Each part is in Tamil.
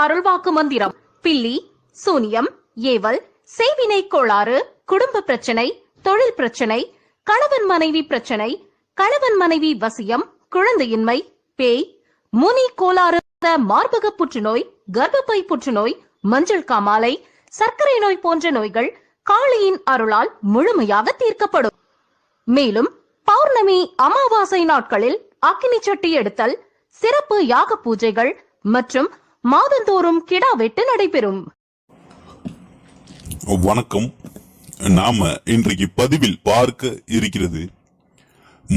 அருள்வாக்கு மந்திரம். பில்லி, சூனியம், ஏவல், செய்வினை கோளாறு, குடும்ப பிரச்சனை, தொழில் பிரச்சனை, கணவன் மனைவி பிரச்சனை, கணவன் மனைவி வசியம், குழந்தையின்மை, பேய், முனி கோளாறு, மார்பக புற்றுநோய், கர்ப்பப்பை புற்றுநோய், மஞ்சள் காமாலை, சர்க்கரை நோய் போன்ற நோய்கள் காளியின் அருளால் முழுமையாக தீர்க்கப்படும். மேலும் பௌர்ணமி, அமாவாசை நாட்களில் அக்கினி சட்டி எடுத்தல், சிறப்பு யாக பூஜைகள் மற்றும் மாதந்தோறும் கிடா வெட்டு நடைபெறும். வணக்கம். நாம இன்றைக்கு பதிவில் பார்க்க இருக்கிறது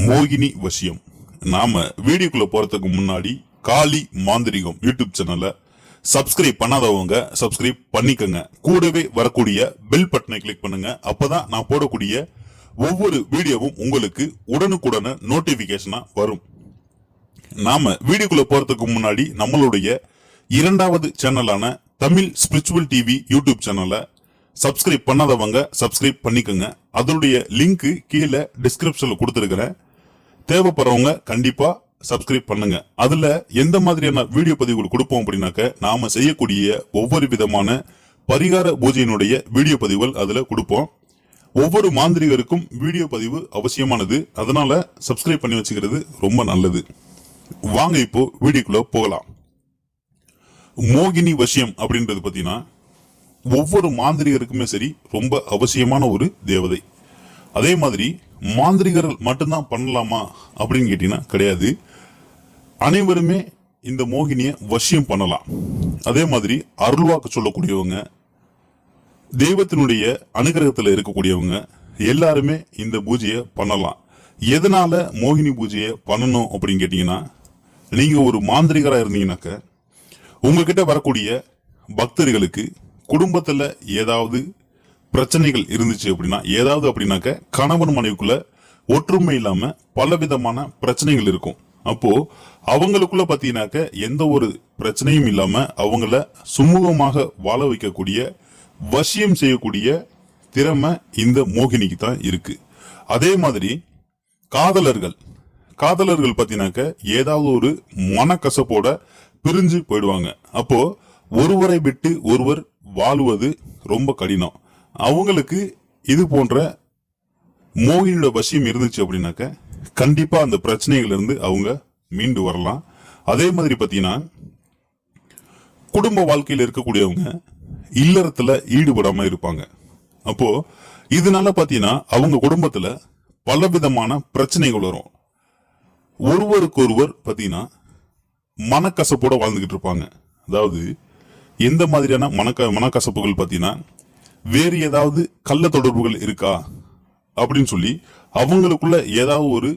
மோகினி வசியம். நாம வீடியோக்குள்ள போறதுக்கு முன்னாடி காளி மாந்திரிகம் யூடியூப் சேனலை சப்ஸ்கிரைப் பண்ணாதவங்க சப்ஸ்கிரைப் பண்ணிக்கங்க. கூடவே வரக்கூடிய பெல் பட்டனை கிளிக் பண்ணுங்க. அப்பதான் நான் போடக்கூடிய ஒவ்வொரு வீடியோவும் உங்களுக்கு உடனுக்குடன நோட்டிபிகேஷனா வரும். நாம வீடியோக்குள்ள போறதுக்கு முன்னாடி நம்மளுடைய இரண்டாவது சேனலான தமிழ் ஸ்பிரிச்சுவல் டிவி யூடியூப் சேனலை சப்ஸ்கிரைப் பண்ணாதவங்க சப்ஸ்கிரைப் பண்ணிக்கோங்க. அதனுடைய லிங்க் கீழே டிஸ்கிரிப்ஷன்ல கொடுத்துருக்கிறேன். தேவைப்படுறவங்க கண்டிப்பா சப்ஸ்கிரைப் பண்ணுங்க. அதுல எந்த மாதிரியான வீடியோ பதிவுகள் கொடுப்போம் அப்படின்னாக்க, நாம செய்யக்கூடிய ஒவ்வொரு விதமான பரிகார பூஜையினுடைய வீடியோ பதிவுகள் அதுல கொடுப்போம். ஒவ்வொரு மாந்திரிகருக்கும் வீடியோ பதிவு அவசியமானது. அதனால சப்ஸ்கிரைப் பண்ணி வச்சுக்கிறது ரொம்ப நல்லது. வாங்க இப்போ வீடியோக்குள்ள போகலாம். மோகினி வசியம் அப்படின்றது பாத்தீங்கன்னா ஒவ்வொரு மாந்திரிகருக்குமே சரி ரொம்ப அவசியமான ஒரு தேவதை. அதே மாதிரி மாந்திரிகர்கள் மட்டும்தான் பண்ணலாமா அப்படின்னு கேட்டீங்கன்னா கிடையாது. அனைவருமே இந்த மோகினிய வசியம் பண்ணலாம். அதே மாதிரி அருள்வாக்கு சொல்லக்கூடியவங்க, தெய்வத்தினுடைய அனுகிரகத்துல இருக்கக்கூடியவங்க எல்லாருமே இந்த பூஜையை பண்ணலாம். எதனால மோகினி பூஜையை பண்ணணும் அப்படின்னு கேட்டீங்கன்னா, நீங்க ஒரு மாந்திரிகரா இருந்தீங்கன்னாக்க உங்ககிட்ட வரக்கூடிய பக்தர்களுக்கு குடும்பத்துல ஏதாவது பிரச்சனைகள் இருந்துச்சு அப்படின்னா, ஏதாவது அப்படின்னாக்க கணவன் மனைவிக்குள்ள ஒற்றுமை இல்லாம பலவிதமான பிரச்சனைகள் இருக்கும். அப்போ அவங்களுக்குள்ள பாத்தீங்கன்னாக்க எந்த ஒரு பிரச்சனையும் இல்லாம அவங்கள சுமூகமாக வாழ வைக்கக்கூடிய, வசியம் செய்யக்கூடிய திறமை இந்த மோகினிக்கு தான் இருக்கு. அதே மாதிரி காதலர்கள் பாத்தீங்கன்னாக்க ஏதாவது ஒரு மனக்கசப்போட பிரிஞ்சு போயிடுவாங்க. அப்போ ஒருவரை விட்டு ஒருவர் வாழுவது ரொம்ப கடினம். அவங்களுக்கு இது போன்ற மோகினியோட வசியம் இருந்துச்சு அப்படின்னாக்க கண்டிப்பா அந்த பிரச்சனைகள் இருந்து அவங்க மீண்டு வரலாம். அதே மாதிரி பாத்தீங்கன்னா குடும்ப வாழ்க்கையில் இருக்கக்கூடியவங்க இல்லறத்துல ஈடுபடாம இருப்பாங்க. அப்போ இதனால பாத்தீங்கன்னா அவங்க குடும்பத்துல பலவிதமான பிரச்சனைகள் வரும். ஒருவருக்கு ஒருவர் பாத்தீங்கன்னா மனக்கசப்போட வாழ்ந்துகிட்டு இருப்பாங்க. அதாவது எந்த மாதிரியான மனக்கசப்புகள் பாத்தீங்கன்னா, வேறு ஏதாவது கள்ள தொடர்புகள் இருக்கா அப்படின்னு சொல்லி அவங்களுக்குள்ள ஏதாவது ஒரு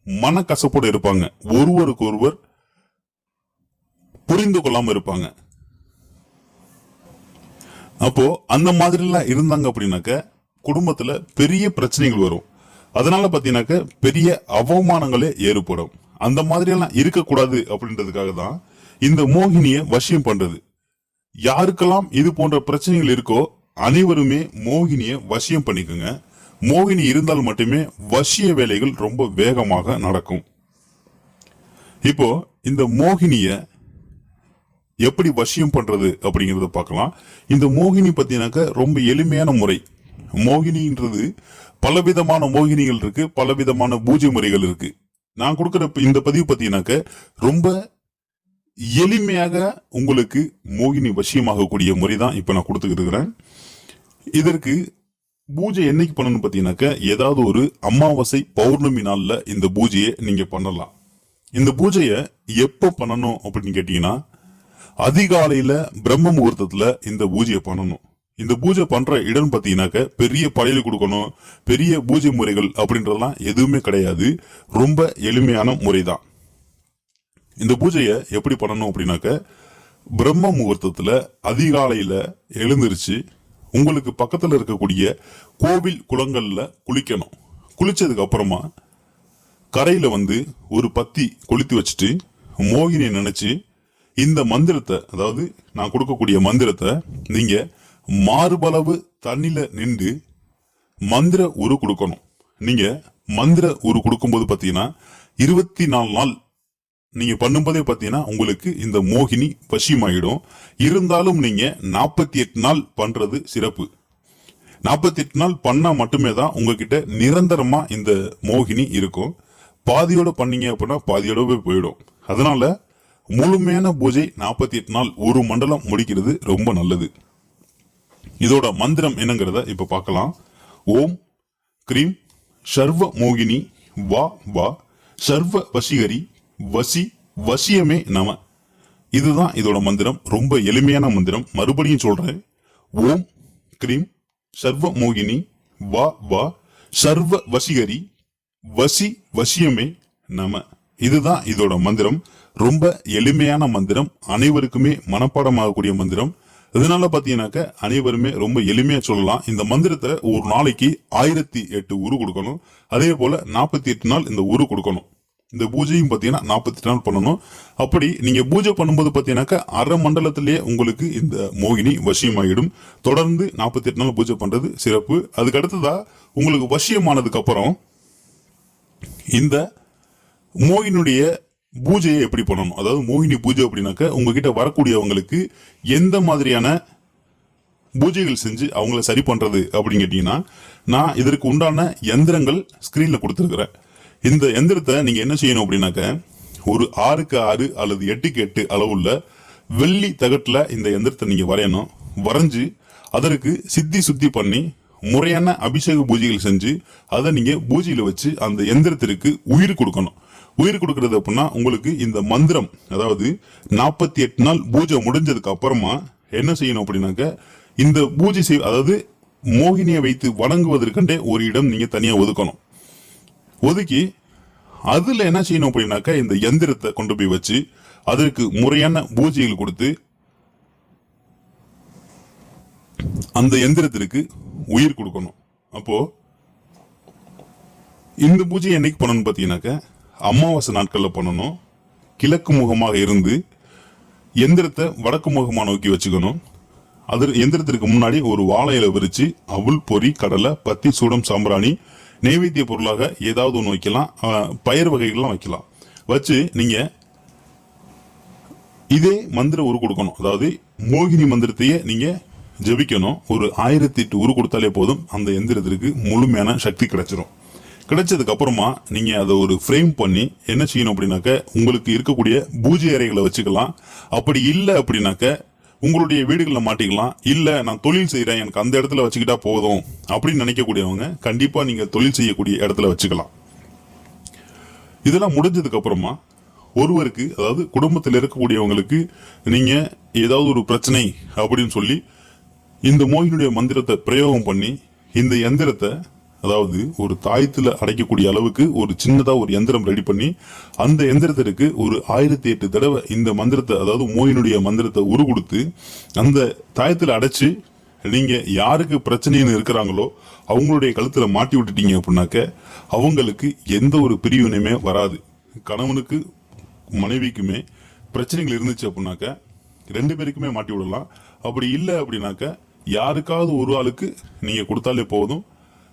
மனக்கசப்போட இருப்பாங்க. ஒருவருக்கு ஒருவர் புரிந்து கொள்ளாம இருப்பாங்க. அப்போ அந்த மாதிரி எல்லாம் இருந்தாங்க அப்படின்னாக்க குடும்பத்துல பெரிய பிரச்சனைகள் வரும். அதனால பாத்தீங்கன்னாக்க பெரிய அவமானங்களே ஏற்படும். அந்த மாதிரி எல்லாம் இருக்கக்கூடாது அப்படின்றதுக்காக தான் இந்த மோகினிய வசியம் பண்றது. யாருக்கெல்லாம் இது போன்ற பிரச்சனைகள் இருக்கோ அனைவருமே மோகினிய வசியம் பண்ணிக்கோங்க. மோகினி இருந்தால் மட்டுமே வசிய வேலைகள் ரொம்ப வேகமாக நடக்கும். இப்போ இந்த மோகினிய எப்படி வசியம் பண்றது அப்படிங்கறத பார்க்கலாம். இந்த மோகினி பத்தினாக்க ரொம்ப எளிமையான முறை. மோகினின்றது பலவிதமான மோகினிகள் இருக்கு, பலவிதமான பூஜை முறைகள் இருக்கு. நான் கொடுக்கிற இந்த பதிவு பத்தினாக்க ரொம்ப எளிமையாக உங்களுக்கு மோகினி வசியமாகக்கூடிய முறை தான் இப்ப நான் கொடுத்துக்கிட்டு இருக்கிறேன். இதற்கு பூஜை என்னைக்கு பண்ணணும் பாத்தீங்கன்னாக்க, ஏதாவது ஒரு அமாவாசை பௌர்ணமி நாள்ல இந்த பூஜையை நீங்க பண்ணலாம். இந்த பூஜையை எப்ப பண்ணணும் அப்படின்னு கேட்டீங்கன்னா, அதிகாலையில பிரம்ம முகூர்த்தத்துல இந்த பூஜையை பண்ணணும். இந்த பூஜை பண்ற இடம் பாத்தீங்கன்னாக்க பெரிய படையல் கொடுக்கணும், பெரிய பூஜை முறைகள் அப்படின்றதெல்லாம் எதுவுமே கிடையாது. ரொம்ப எளிமையான முறைதான். இந்த பூஜையை எப்படி பண்ணணும் அப்படின்னாக்க, பிரம்ம முகூர்த்தத்துல அதிகாலையில எழுந்திருச்சு உங்களுக்கு பக்கத்துல இருக்கக்கூடிய கோவில் குளங்கள்ல குளிக்கணும். குளிச்சதுக்கு அப்புறமா கரையில ஒரு பத்தி கொளுத்தி வச்சுட்டு மோகினியை நினைச்சு இந்த மந்திரத்தை, அதாவது நான் கொடுக்கக்கூடிய மந்திரத்தை நீங்க மார்பளவு தண்ணில நின்று மந்திர உரு கொடுக்கணும். நீங்க மந்திர உரு கொடுக்கும்போது பாத்தீங்கன்னா 24 நாள் நீங்க பண்ணும்போதே பாத்தீங்கன்னா உங்களுக்கு இந்த மோகினி வசியமாயிடும். இருந்தாலும் நீங்க 48 நாள் பண்றது சிறப்பு. 48 நாள் பண்ணா மட்டுமே தான் உங்ககிட்ட நிரந்தரமா இந்த மோகினி இருக்கும். பாதியோட பண்ணீங்க அப்படின்னா பாதியோடவே போயிடும். அதனால முழுமையான பூஜை 48 நாள் ஒரு மண்டலம் முடிக்கிறது ரொம்ப நல்லது. இதோட மந்திரம் என்னங்கிறத இப்ப பார்க்கலாம். ஓம் கிரீம் சர்வ மோகினி வா வா சர்வ வசீகரி வசி வசியமே நம. இதுதான் இதோட மந்திரம். ரொம்ப எளிமையான மந்திரம். மறுபடியும் சொல்றேன். ஓம் கிரீம் சர்வ மோகினி வா வா சர்வ வசீகரி வசி வசியமே நம. இதுதான் இதோட மந்திரம். ரொம்ப எளிமையான மந்திரம். அனைவருக்குமே மனப்பாடமாகக்கூடிய மந்திரம். இதனால பாத்தீங்கன்னாக்க அனைவருமே ரொம்ப எளிமையா சொல்லலாம். இந்த மந்திரத்தை ஒரு நாளைக்கு 1008 உரு கொடுக்கணும். அதே போல 48 நாள் இந்த உரு கொடுக்கணும். இந்த பூஜையும் பாத்தீங்கன்னா 48 நாள் பண்ணணும். அப்படி நீங்க பூஜை பண்ணும்போது பாத்தீங்கன்னாக்க அரை மண்டலத்திலேயே உங்களுக்கு இந்த மோகினி வசியமாயிடும். தொடர்ந்து 48 நாள் பூஜை பண்றது சிறப்பு. அதுக்கு அடுத்ததா உங்களுக்கு வசியமானதுக்கு அப்புறம் இந்த மோகினுடைய பூஜையை எப்படி பண்ணணும், அதாவது மோகினி பூஜை அப்படின்னாக்க உங்ககிட்ட வரக்கூடியவங்களுக்கு எந்த மாதிரியான பூஜைகள் செஞ்சு அவங்கள சரி பண்றது அப்படின்னு கேட்டீங்கன்னா, நான் இதற்கு உண்டான எந்திரங்கள் ஸ்கிரீன்ல கொடுத்துருக்கிறேன். இந்த எந்திரத்தை நீங்க என்ன செய்யணும் அப்படின்னாக்க, ஒரு 6x 6 அல்லது 8x 8 அளவுள்ள வெள்ளி தகட்டுல இந்த எந்திரத்தை நீங்க வரையணும். வரைஞ்சு அதற்கு சித்தி சுத்தி பண்ணி முறையான அபிஷேக பூஜைகள் செஞ்சு அதை நீங்க பூஜையில வச்சு அந்த எந்திரத்திற்கு உயிர் கொடுக்கணும். உயிர் கொடுக்கிறது அப்படின்னா உங்களுக்கு இந்த மந்திரம், அதாவது 48 நாள் பூஜை முடிஞ்சதுக்கு அப்புறமா என்ன செய்யணும் அப்படின்னாக்க, இந்த பூஜை அதாவது மோகினியை வைத்து வணங்குவதற்கண்டே ஒரு இடம் நீங்க தனியா ஒதுக்கணும். ஒதுக்கி அதுல என்ன செய்யணும் அப்படின்னாக்க, இந்த எந்திரத்தை கொண்டு போய் வச்சு அதற்கு முறையான பூஜைகள் கொடுத்து அந்த எந்திரத்திற்கு உயிர் கொடுக்கணும். அப்போ இந்த பூஜை என்னைக்கு பண்ணணும் பாத்தீங்கன்னாக்க, அமாவாசை நாட்கள்ல பண்ணணும். கிழக்கு முகமாக இருந்து எந்திரத்தை வடக்கு முகமா நோக்கி வச்சுக்கணும். அது எந்திரத்திற்கு முன்னாடி ஒரு வாழை இலை விரிச்சு அவுள் பொறி கடலை பத்தி சூடம் சாம்பிராணி நைவேத்திய பொருளாக ஏதாவது ஒன்று வைக்கலாம். பயிர் வகைகள்லாம் வைக்கலாம். வச்சு நீங்க இதே மந்திர உரு கொடுக்கணும். அதாவது மோகினி மந்திரத்தையே நீங்க ஜபிக்கணும். ஒரு 1008 உரு கொடுத்தாலே போதும். அந்த எந்திரத்திற்கு முழுமையான சக்தி கிடைச்சிரும். கிடைச்சதுக்கு அப்புறமா நீங்க அதை ஒரு ஃப்ரேம் பண்ணி என்ன செய்யணும் அப்படின்னாக்க, உங்களுக்கு இருக்கக்கூடிய பூஜை அறைகளை வச்சுக்கலாம். அப்படி இல்லை அப்படின்னாக்க உங்களுடைய வீடுகளில் மாட்டிக்கலாம். இல்ல நான் தொழில் செய்யறேன், எனக்கு அந்த இடத்துல வச்சுக்கிட்டா போதும் அப்படின்னு நினைக்கக்கூடியவங்க கண்டிப்பா நீங்க தொழில் செய்யக்கூடிய இடத்துல வச்சுக்கலாம். இதெல்லாம் முடிஞ்சதுக்கு அப்புறமா ஒருவருக்கு, அதாவது குடும்பத்தில் இருக்கக்கூடியவங்களுக்கு நீங்க ஏதாவது ஒரு பிரச்சனை அப்படின்னு சொல்லி இந்த மோகினியுடைய மந்திரத்தை பிரயோகம் பண்ணி இந்த எந்திரத்தை, அதாவது ஒரு தாயத்துல அடைக்கக்கூடிய அளவுக்கு ஒரு சின்னதா ஒரு எந்திரம் ரெடி பண்ணி அந்த எந்திரத்திற்கு ஒரு 1008 தடவை இந்த மந்திரத்தை, அதாவது மோகினுடைய மந்திரத்தை உரு கொடுத்து அந்த தாயத்துல அடைச்சு நீங்க யாருக்கு பிரச்சனைன்னு இருக்கிறாங்களோ அவங்களுடைய கழுத்துல மாட்டி விட்டுட்டீங்க அப்படின்னாக்க அவங்களுக்கு எந்த ஒரு பிரிவினையுமே வராது. கணவனுக்கு மனைவிக்குமே பிரச்சனைகள் இருந்துச்சு அப்படின்னாக்க 2 பேருக்குமே மாட்டி விடலாம். அப்படி இல்லை அப்படின்னாக்க யாருக்காவது ஒரு ஆளுக்கு நீங்க கொடுத்தாலே போதும்.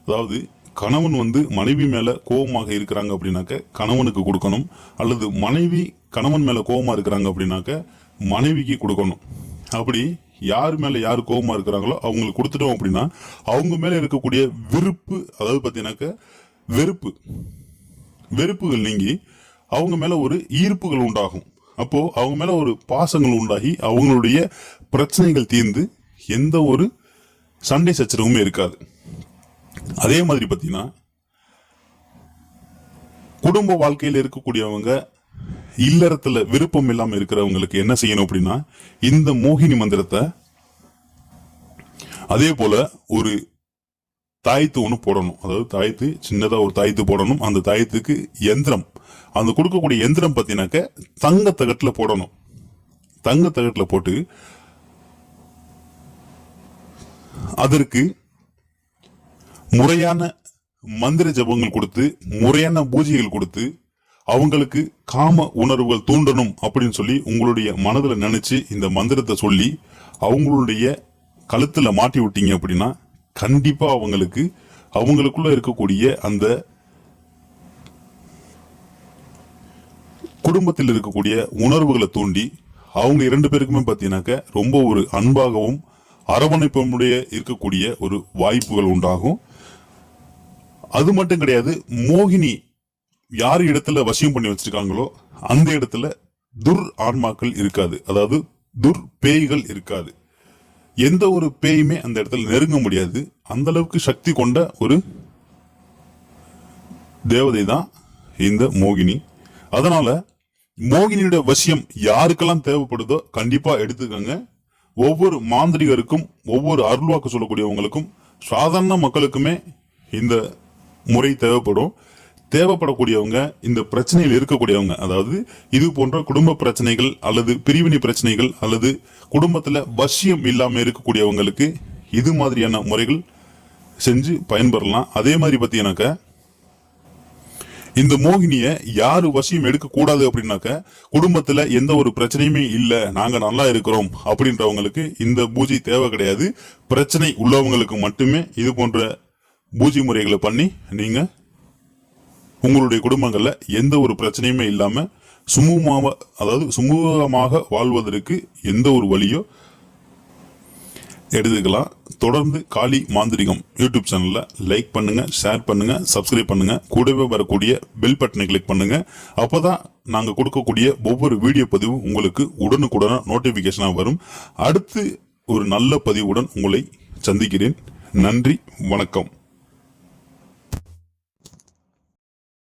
அதாவது கணவன் மனைவி மேல கோபமாக இருக்கிறாங்க அப்படின்னாக்க கணவனுக்கு கொடுக்கணும், அல்லது மனைவி கணவன் மேல கோபமா இருக்கிறாங்க அப்படின்னாக்க மனைவிக்கு கொடுக்கணும். அப்படி யார் மேல யாரு கோபமா இருக்கிறாங்களோ அவங்களுக்கு கொடுத்துட்டோம் அப்படின்னா அவங்க மேல இருக்கக்கூடிய விருப்பு, அதாவது பாத்தீங்கன்னாக்க வெறுப்புகள் நீங்கி அவங்க மேல ஒரு ஈர்ப்புகள் உண்டாகும். அப்போ அவங்க மேல ஒரு பாசங்கள் உண்டாகி அவங்களுடைய பிரச்சனைகள் தீர்ந்து எந்த ஒரு சண்டை சச்சரவுமே இருக்காது. அதே மாதிரி பாத்தீங்கன்னா குடும்ப வாழ்க்கையில் இருக்கக்கூடியவங்க இல்லறத்துல விருப்பம் இல்லாம இருக்கிறவங்களுக்கு என்ன செய்யணும் அப்படின்னா, இந்த மோகினி மந்திரத்தை அதே போல ஒரு தாயத்து ஒண்ணு போடணும். அதாவது தாயத்து, சின்னதா ஒரு தாயத்து போடணும். அந்த தாயத்துக்கு எந்திரம், அந்த கொடுக்கக்கூடிய எந்திரம் பாத்தீங்கன்னாக்க தங்க தகட்டுல போடணும். தங்க தகட்டுல போட்டு அதற்கு முறையான மந்திர ஜபங்கள் கொடுத்து முறையான பூஜைகள் கொடுத்து அவங்களுக்கு காம உணர்வுகள் தூண்டணும் அப்படின்னு சொல்லி உங்களுடைய மனதுல நினைச்சு இந்த மந்திரத்தை சொல்லி அவங்களுடைய கழுத்துல மாட்டி விட்டீங்க அப்படின்னா கண்டிப்பா அவங்களுக்குள்ள இருக்கக்கூடிய அந்த குடும்பத்தில் இருக்கக்கூடிய உணர்வுகளை தூண்டி அவங்க 2 பேருக்குமே பார்த்தீங்கன்னாக்க ரொம்ப ஒரு அன்பாகவும் அரவணைப்புடைய இருக்கக்கூடிய ஒரு வாய்ப்புகள் உண்டாகும். அது மட்டும் கிடையாது, மோகினி யார் இடத்துல வசியம் பண்ணி வச்சிருக்காங்களோ அந்த இடத்துல துர் ஆன்மாக்கள் இருக்காது, அதாவது துர் பேய்கள் இருக்காது. எந்த ஒரு பேயுமே அந்த இடத்துல நெருங்க முடியாது. அந்த அளவுக்கு சக்தி கொண்ட ஒரு தேவதை தான் இந்த மோகினி. அதனால மோகினியோட வசியம் யாருக்கெல்லாம் தேவைப்படுதோ கண்டிப்பா எடுத்துக்கோங்க. ஒவ்வொரு மாந்திரிகருக்கும், ஒவ்வொரு அருள்வாக்கு சொல்லக்கூடியவங்களுக்கும், சாதாரண மக்களுக்குமே இந்த முறை தேவைப்படக்கூடியவங்க, இந்த பிரச்சனையில் இருக்கக்கூடியவங்க, அதாவது இது போன்ற குடும்ப பிரச்சனைகள் அல்லது பிரிவினை பிரச்சனைகள் அல்லது குடும்பத்துல வசியம் இல்லாம இருக்கக்கூடியவங்களுக்கு இது மாதிரியான முறைகள் செஞ்சு பயன்பெறலாம். அதே மாதிரி பார்த்தீங்கன்னாக்க இந்த மோகினிய யாரு வசியம் எடுக்க கூடாது அப்படின்னாக்க, குடும்பத்துல எந்த ஒரு பிரச்சனையுமே இல்ல, நாங்க நல்லா இருக்கிறோம் அப்படின்றவங்களுக்கு இந்த பூஜை தேவை கிடையாது. பிரச்சனை உள்ளவங்களுக்கு மட்டுமே இது போன்ற பூஜை முறைகளை பண்ணி நீங்க உங்களுடைய குடும்பங்கள்ல எந்த ஒரு பிரச்சனையுமே இல்லாம சுமூகமாக வாழ்வதற்கு எந்த ஒரு வழியோ எடுத்துக்கலாம். தொடர்ந்து காளி மாந்திரிகம் யூடியூப் சேனல்ல லைக் பண்ணுங்க, ஷேர் பண்ணுங்க, சப்ஸ்கிரைப் பண்ணுங்க, கூடவே வரக்கூடிய பெல் பட்டனை கிளிக் பண்ணுங்க. அப்பதான் நாங்க கொடுக்கக்கூடிய ஒவ்வொரு வீடியோ பதிவும் உங்களுக்கு உடனுக்குடன நோட்டிபிகேஷனா வரும். அடுத்து ஒரு நல்ல பதிவுடன் உங்களை சந்திக்கிறேன். நன்றி, வணக்கம்.